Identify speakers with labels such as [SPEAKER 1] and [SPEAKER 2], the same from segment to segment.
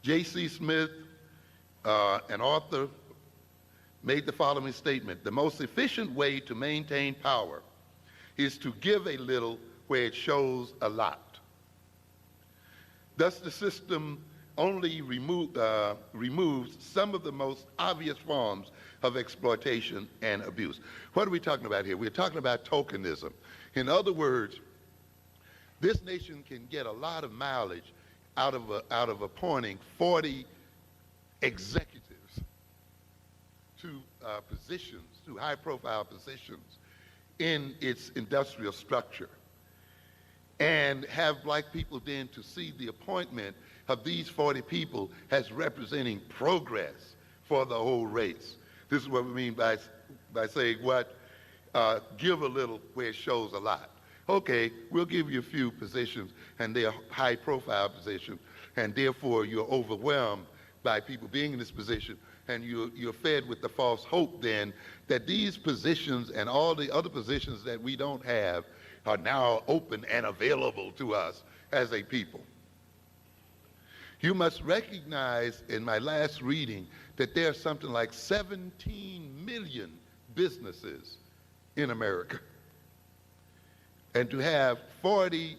[SPEAKER 1] J.C. Smith, an author, made the following statement: the most efficient way to maintain power is to give a little where it shows a lot. Thus, the system only removes some of the most obvious forms of exploitation and abuse. What are we talking about here? We're talking about tokenism. In other words, this nation can get a lot of mileage out of appointing 40 executives to positions, to high-profile positions in its industrial structure, and have black people then to see the appointment of these 40 people as representing progress for the whole race. This is what we mean by saying what, give a little where it shows a lot. Okay, we'll give you a few positions, and they're high-profile positions, and therefore you're overwhelmed by people being in this position, and you're fed with the false hope then that these positions and all the other positions that we don't have are now open and available to us as a people. You must recognize in my last reading that there are something like 17 million businesses in America. And to have 40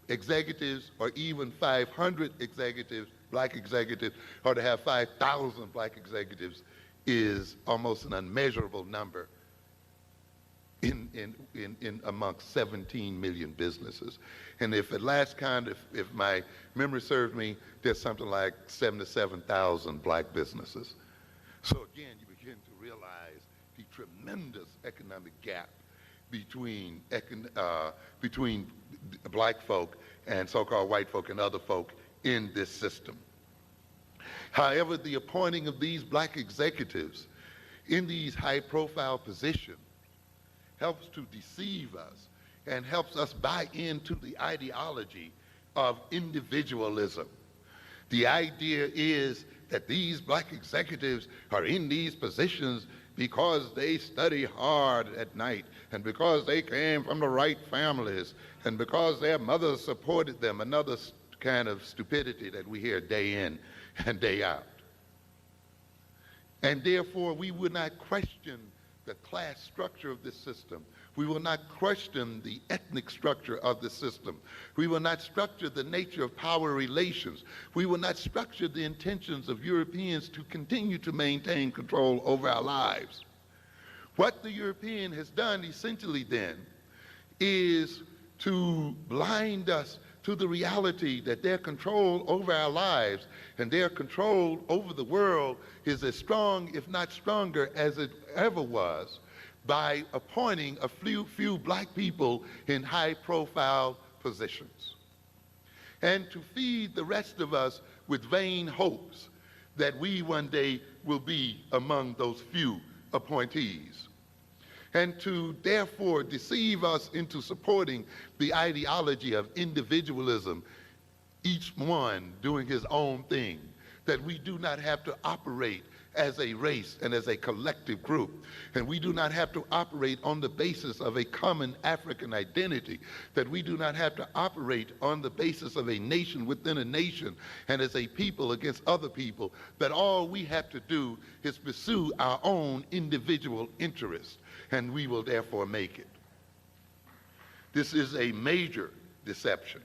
[SPEAKER 1] executives or even 500 executives, black executives, or to have 5,000 black executives is almost an unmeasurable number in amongst 17 million businesses. And if at last count, if my memory serves me, there's something like 77,000 black businesses. So again, you begin to realize the tremendous economic gap between black folk and so-called white folk and other folk in this system. However, the appointing of these black executives in these high-profile positions helps to deceive us and helps us buy into the ideology of individualism. The idea is that these black executives are in these positions because they study hard at night, and because they came from the right families, and because their mothers supported them, another kind of stupidity that we hear day in and day out. And therefore, we would not question the class structure of this system. We will not question the ethnic structure of the system. We will not structure the nature of power relations. We will not structure the intentions of Europeans to continue to maintain control over our lives. What the European has done essentially then is to blind us to the reality that their control over our lives and their control over the world is as strong, if not stronger, as it ever was, by appointing a few black people in high-profile positions, and to feed the rest of us with vain hopes that we one day will be among those few appointees, and to therefore deceive us into supporting the ideology of individualism, each one doing his own thing, that we do not have to operate as a race and as a collective group, and we do not have to operate on the basis of a common African identity, that we do not have to operate on the basis of a nation within a nation and as a people against other people, that all we have to do is pursue our own individual interests, and we will therefore make it. This is a major deception.